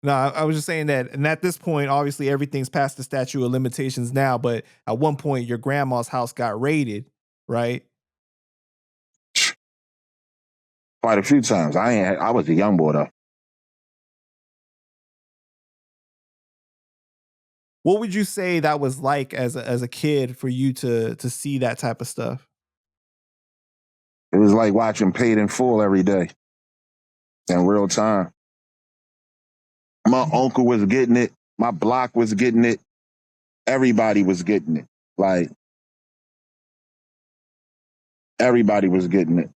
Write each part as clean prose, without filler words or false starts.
No, I was just saying that, and at this point, obviously everything's past the statute of limitations now. But at one point, your grandma's house got raided, right? Quite a few times. I was a young boy though. What would you say that was like as a kid for you to see that type of stuff? It was like watching Paid in Full every day in real time. My uncle was getting it. My block was getting it. Everybody was getting it. Like, everybody was getting it.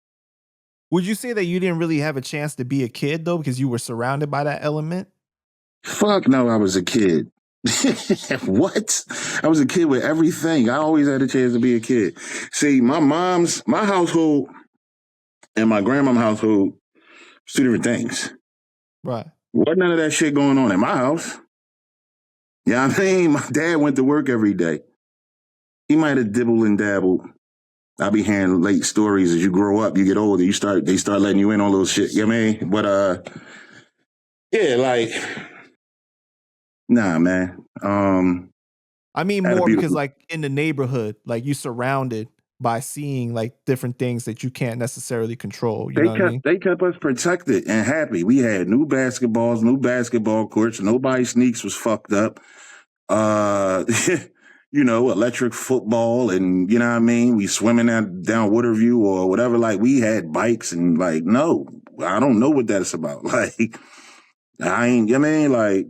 Would you say that you didn't really have a chance to be a kid though, because you were surrounded by that element? Fuck no, I was a kid. What? I was a kid with everything. I always had a chance to be a kid. See, my household and my grandma's household was two different things. Right. Wasn't none of that shit going on in my house. You know what I mean? My dad went to work every day. He might have dibbled and dabbled. I be hearing late stories as you grow up, you get older, they start letting you in on little shit. You know what I mean? But yeah, like, nah, man. I mean more because like in the neighborhood, like you surrounded by seeing like different things that you can't necessarily control. You know what I mean? They kept us protected and happy. We had new basketballs, new basketball courts. Nobody's sneaks was fucked up. You know, electric football, and you know what I mean? We swimming down Waterview or whatever. Like, we had bikes, and like, no, I don't know what that's about. Like, I ain't, you know what I mean? Like,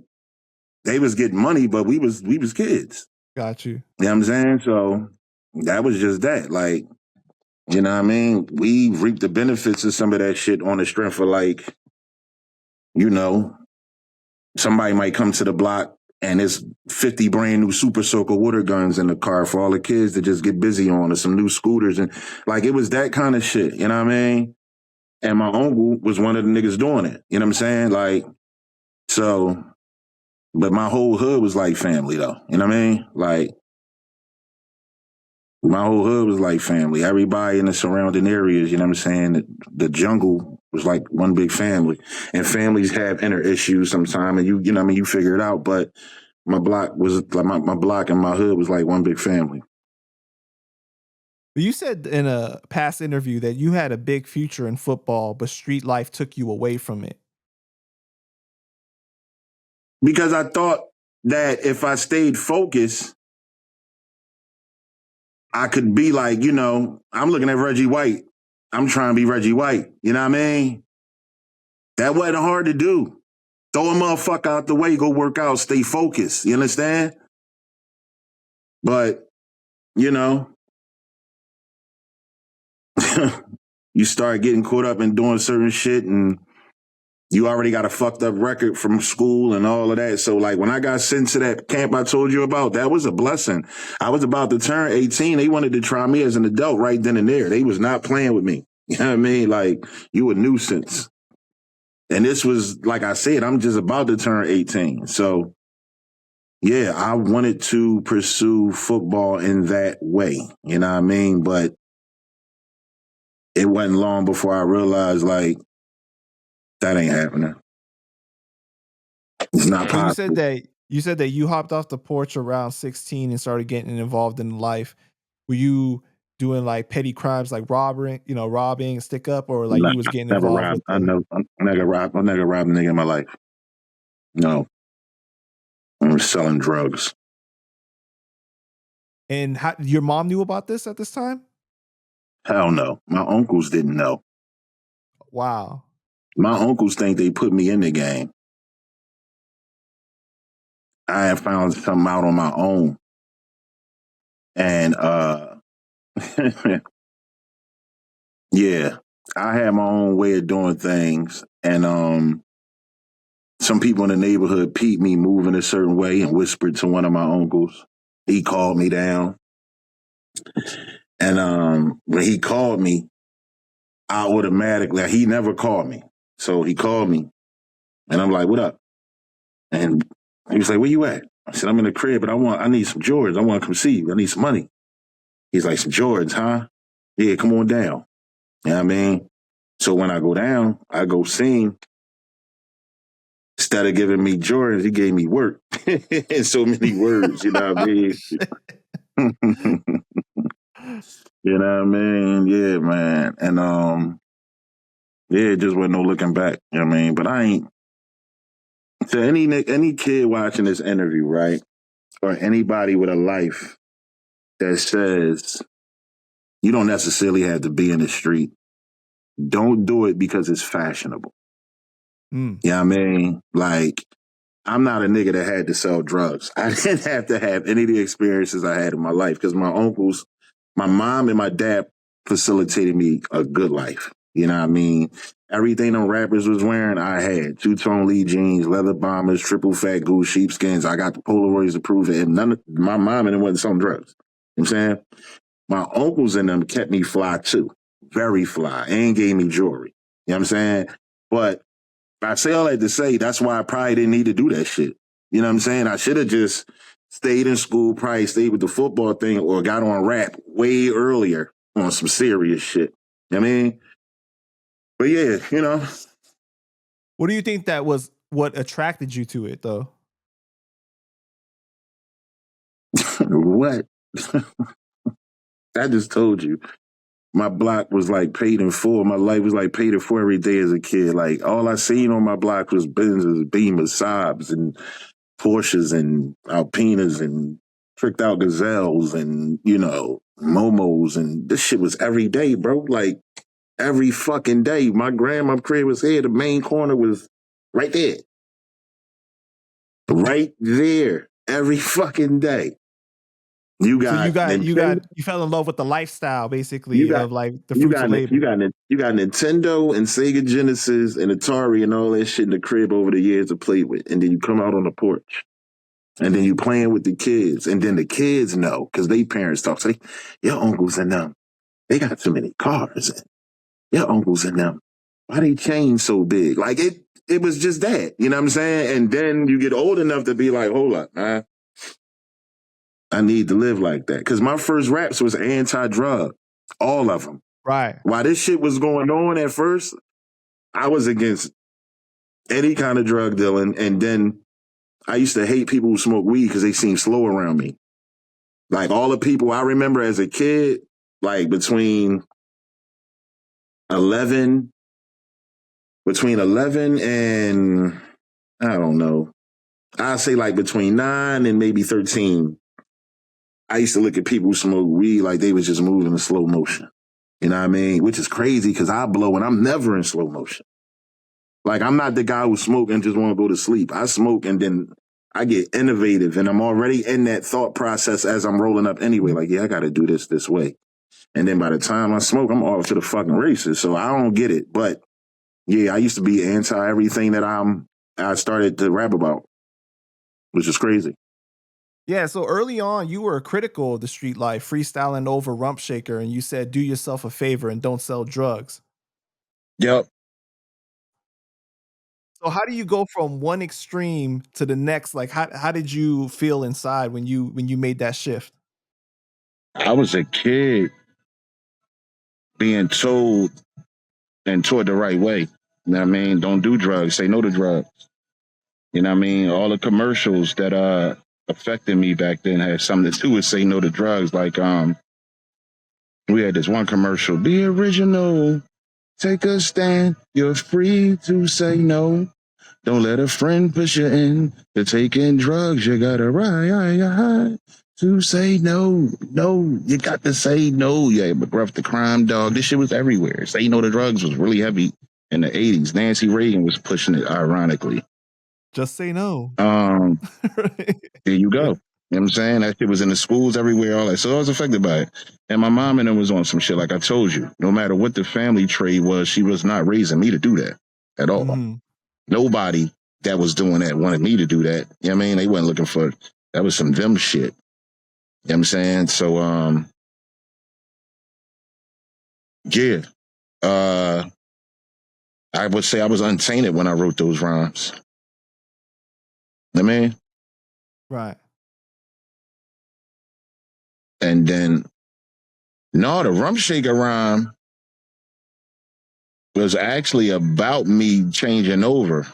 they was getting money, but we was kids. Got you. You know what I'm saying? So that was just that. Like, you know what I mean? We reaped the benefits of some of that shit on the strength of, like, you know, somebody might come to the block and there's 50 brand new Super Soaker water guns in the car for all the kids to just get busy on, or some new scooters. And like, it was that kind of shit, you know what I mean? And my uncle was one of the niggas doing it, you know what I'm saying? Like, so, but my whole hood was like family though, you know what I mean? Like, my whole hood was like family. Everybody in the surrounding areas, you know what I'm saying? The jungle was like one big family. And families have inner issues sometimes, and you know what I mean, you figure it out. But my block was like my block and my hood was like one big family. You said in a past interview that you had a big future in football, but street life took you away from it. Because I thought that if I stayed focused, I could be like, you know, I'm looking at Reggie White. I'm trying to be Reggie White. You know what I mean? That wasn't hard to do. Throw a motherfucker out the way, go work out, stay focused. You understand? But, you know, you start getting caught up in doing certain shit, and you already got a fucked up record from school and all of that. So, like, when I got sent to that camp I told you about, that was a blessing. I was about to turn 18. They wanted to try me as an adult right then and there. They was not playing with me. You know what I mean? Like, you a nuisance. And this was, like I said, I'm just about to turn 18. So, yeah, I wanted to pursue football in that way. You know what I mean? But it wasn't long before I realized, like, that ain't happening. It's not possible. You said that you hopped off the porch around 16 and started getting involved in life. Were you doing like petty crimes like robbing, stick up, or like you was getting involved with I never robbed a nigga in my life. No. I was selling drugs. And your mom knew about this at this time? Hell no. My uncles didn't know. Wow. My uncles think they put me in the game. I have found something out on my own. And yeah, I had my own way of doing things. And some people in the neighborhood peeped me moving a certain way and whispered to one of my uncles. He called me down. And when he called me, I automatically, he never called me. So he called me and I'm like, what up? And he was like, where you at? I said, I'm in the crib, but I need some Jordans. I want to come see you. I need some money. He's like, some Jordans, huh? Yeah, come on down. You know what I mean? So when I go down, I go see him instead of giving me Jordans, he gave me work in so many words. You know what I mean? You know what I mean? Yeah, man. And yeah, it just wasn't no looking back. You know what I mean? But I ain't to any kid watching this interview, right? Or anybody with a life that says you don't necessarily have to be in the street. Don't do it because it's fashionable. Mm. You know what I mean? Like, I'm not a nigga that had to sell drugs. I didn't have to have any of the experiences I had in my life because my uncles, my mom and my dad facilitated me a good life. You know what I mean? Everything them rappers was wearing, I had. Two-tone Lee jeans, leather bombers, triple fat goose, sheepskins. I got the Polaroids to prove it. And my mom and them wasn't selling drugs. You know what I'm saying? My uncles and them kept me fly too. Very fly. And gave me jewelry. You know what I'm saying? But I say all that to say that's why I probably didn't need to do that shit. You know what I'm saying? I should have just stayed in school, probably stayed with the football thing or got on rap way earlier on some serious shit. You know what I mean? But yeah, you know. What do you think that was what attracted you to it though? What? I just told you. My block was like paid in full. My life was like paid in full every day as a kid. Like all I seen on my block was Benzes, Beamers, Saabs, and Porsches and Alpinas and tricked out Gazelles and, you know, Momos. And this shit was every day, bro. Like every fucking day. My grandma's crib was here. The main corner was right there. Right there. Every fucking day. You got you fell in love with the lifestyle basically of like the fruits of labor. You got Nintendo and Sega Genesis and Atari and all that shit in the crib over the years to play with. And then you come out on the porch. And then you playing with the kids. And then the kids know, because they parents talk, say, your uncles and them, they got too many cars. And your uncles and them, why they chain so big? Like it was just that. You know what I'm saying? And then you get old enough to be like, hold up, man. I need to live like that. Because my first raps was anti-drug. All of them. Right. While this shit was going on at first, I was against any kind of drug dealing. And then I used to hate people who smoke weed because they seemed slow around me. Like all the people I remember as a kid, like between 11 and, I don't know, I'd say like between 9 and maybe 13, I used to look at people who smoke weed like they was just moving in slow motion. You know what I mean? Which is crazy because I blow and I'm never in slow motion. Like I'm not the guy who smoke and just want to go to sleep. I smoke and then I get innovative and I'm already in that thought process as I'm rolling up anyway. Like, yeah, I got to do this way. And then by the time I smoke, I'm off to the fucking races. So I don't get it. But yeah, I used to be anti everything that I started to rap about, which is crazy. Yeah, so early on, you were critical of the street life, freestyling over Rump Shaker, and you said, do yourself a favor and don't sell drugs. Yep. So how do you go from one extreme to the next? Like, how did you feel inside when you made that shift? I was a kid being told and taught the right way. You know what I mean? Don't do drugs. Say no to drugs. You know what I mean? All the commercials that affected me back then had something to do with say no to drugs. Like we had this one commercial, be original, take a stand, you're free to say no. Don't let a friend push you in to taking drugs. You got a right to say no. No, you got to say no. Yeah, McGruff the crime dog. This shit was everywhere. Say no to drugs was really heavy in the 80s. Nancy Reagan was pushing it, ironically. Just say no. There you go. You know what I'm saying? That shit was in the schools everywhere, all that. So I was affected by it. And my mom and them was on some shit, like I told you. No matter what the family trade was, she was not raising me to do that at all. Mm-hmm. Nobody that was doing that wanted me to do that. You know what I mean? They wasn't looking for, that was some them shit. You know what I'm saying? So, yeah. I would say I was untainted when I wrote those rhymes. You know what I mean? Right. And then, no, the Rump Shaker rhyme was actually about me changing over.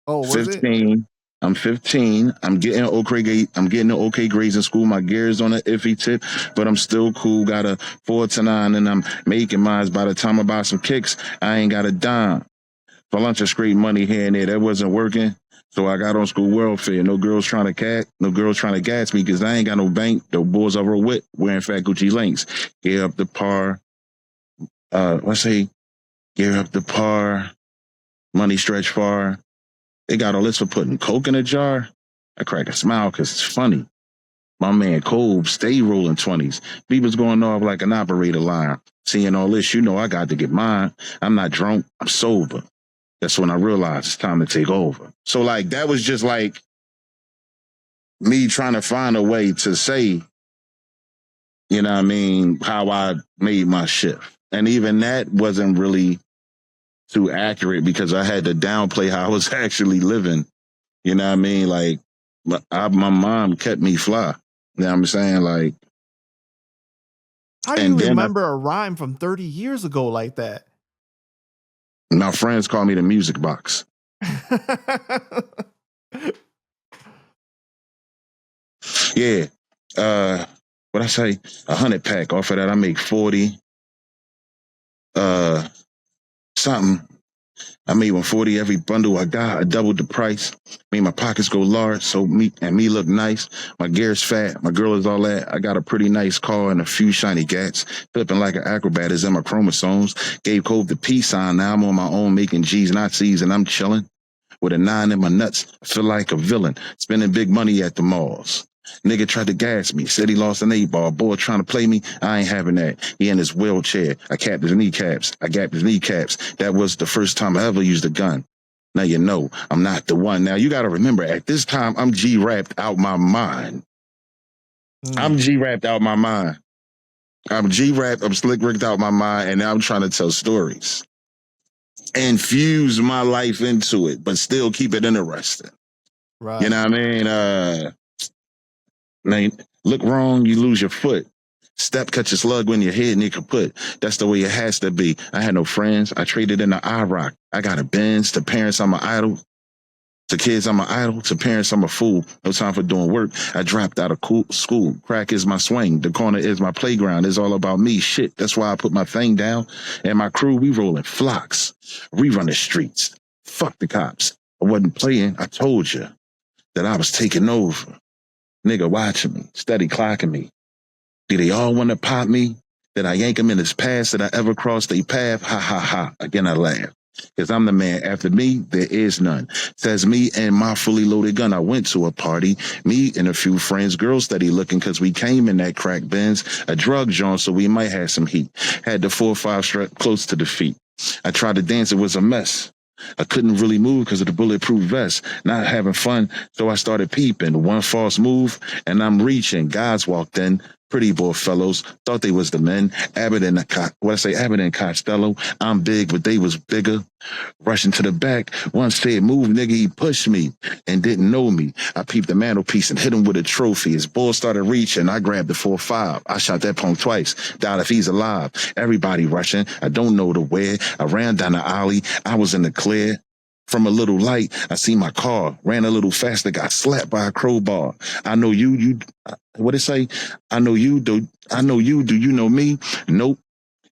Oh, was it? 15. I'm 15. I'm getting the okay grades in school. My gear's on the iffy tip, but I'm still cool. Got a 4 to 9, and I'm making mines. By the time I buy some kicks, I ain't got a dime. For lunch, I scrape money here and there. That wasn't working. So I got on school welfare. No girls trying to gas me because I ain't got no bank. The boys I roll with wearing fat Gucci links. Gear up the par. Gear up the par. Money stretch far. They got all this for putting coke in a jar. I crack a smile because it's funny. My man Cole stay rolling 20s. Beaver's going off like an operator line. Seeing all this, I got to get mine. I'm not drunk. I'm sober. That's when I realized it's time to take over. So, like, that was just like me trying to find a way to say, you know what I mean, how I made my shift. And even that wasn't really too accurate because I had to downplay how I was actually living. You know what I mean? Like, my mom kept me fly. You know what I'm saying? Like, how do you remember a rhyme from 30 years ago like that? My friends call me the music box. Yeah. What I say? 100 pack. Off of that, I make 40. Something. I made 140 every bundle I got. I doubled the price. Made my pockets go large, so me look nice. My gear's fat. My girl is all that. I got a pretty nice car and a few shiny gats. Flipping like an acrobat is in my chromosomes. Gave Cove the peace sign. Now I'm on my own making G's, not C's, and I'm chilling. With a 9 in my nuts, I feel like a villain. Spending big money at the malls. Nigga tried to gas me, said he lost an 8-ball. Boy trying to play me, I ain't having that. He in his wheelchair. I gapped his kneecaps. That was the first time I ever used a gun. Now you know, I'm not the one. Now you gotta remember, at this time, I'm G-rapped out my mind. I'm G-rapped out my mind. I'm G-rapped, I'm slick-ricked out my mind, and now I'm trying to tell stories. And fuse my life into it, but still keep it interesting. Right. You know what I mean? Now, look wrong, you lose your foot. Step catch a slug when your head nigga put. That's the way it has to be. I had no friends. I traded in the IROC. I got a Benz. To parents, I'm an idol. To kids, I'm an idol. To parents, I'm a fool. No time for doing work. I dropped out of school. Crack is my swing. The corner is my playground. It's all about me. Shit, that's why I put my thing down. And my crew, we rolling flocks. We run the streets. Fuck the cops. I wasn't playing. I told you that I was taking over. Nigga watching me, steady clocking me. Do they all want to pop me? Did I yank them in his past? Did I ever cross their path? Ha ha ha. Again, I laugh. Because I'm the man. After me, there is none. Says me and my fully loaded gun. I went to a party. Me and a few friends. Girls steady looking because we came in that crack Benz. A drug joint, so we might have some heat. Had the 4-5 strap close to the feet. I tried to dance. It was a mess. I couldn't really move because of the bulletproof vest. Not having fun, so I started peeping. One false move, and I'm reaching. Guys walked in. Pretty boy fellows. Thought they was the men. Abbott and Costello. I'm big, but they was bigger. Rushing to the back. One said, move, nigga. He pushed me and didn't know me. I peeped the mantelpiece and hit him with a trophy. His bull started reaching. I grabbed the 4-5. I shot that punk twice. Doubt if he's alive. Everybody rushing. I don't know the where. I ran down the alley. I was in the clear. From a little light, I see my car. Ran a little faster, got slapped by a crowbar. I know you, what it say? I know you, do you know me? Nope.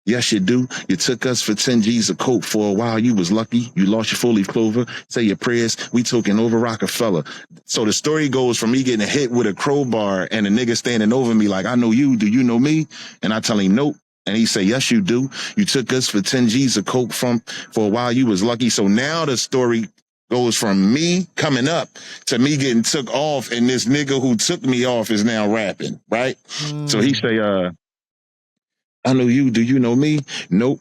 Yes, you do. You took us for 10 G's of coke for a while. You was lucky. You lost your 4-leaf clover. Say your prayers. We taking over Rockefeller. So the story goes from me getting hit with a crowbar and a nigga standing over me like, I know you, do you know me? And I tell him, nope. And he say, yes, you do. You took us for 10 G's of coke for a while. You was lucky. So now the story goes from me coming up to me getting took off, and this nigga who took me off is now rapping, right? So he say, I know you. Do you know me? Nope.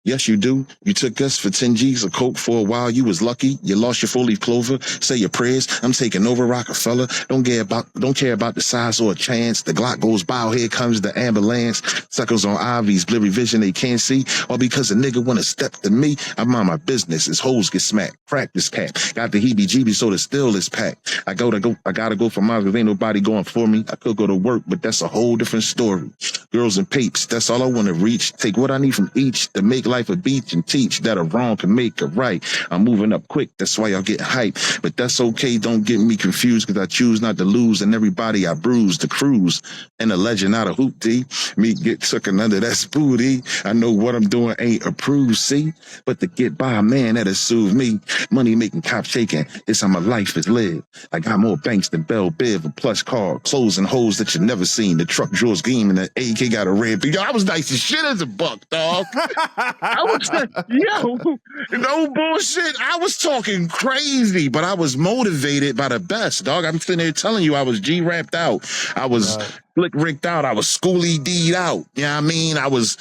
Yes, you do. You took us for 10 G's of coke for a while. You was lucky. You lost your 4-leaf clover. Say your prayers. I'm taking over Rockefeller. Don't care about the size or a chance. The Glock goes by. Here comes the ambulance. Suckers on IVs, blurry vision they can't see. All because a nigga want to step to me. I mind my business. His hoes get smacked. Crack this cat. Got the heebie-jeebies, so the still is packed. I gotta go for miles because ain't nobody going for me. I could go to work, but that's a whole different story. Girls and papes. That's all I want to reach. Take what I need from each to make life a beach and teach that a wrong can make a right. I'm moving up quick, that's why y'all get hyped. But that's okay, don't get me confused, because I choose not to lose, and everybody I bruise, the cruise, and the legend out of hoop D. Me get taken under that booty. I know what I'm doing ain't approved, see? But to get by, man, that'll soothe me. Money making, cop shaking, it's how my life is lived. I got more banks than Bell Biv, a plush car, clothes and hoes that you never seen. The truck drawers game and the AK got a red. Yo, I was nice as shit as a buck, dog. I was, yo, no bullshit. I was talking crazy, but I was motivated by the best, dog. I'm sitting there telling you I was G-rapped out. I was Slick Ricked out. I was Schoolie D'd out. You know what I mean? I was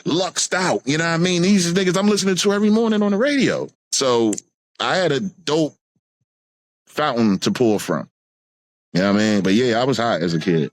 Luxed out. You know what I mean? These niggas I'm listening to every morning on the radio. So I had a dope fountain to pull from. You know what I mean? But yeah, I was hot as a kid.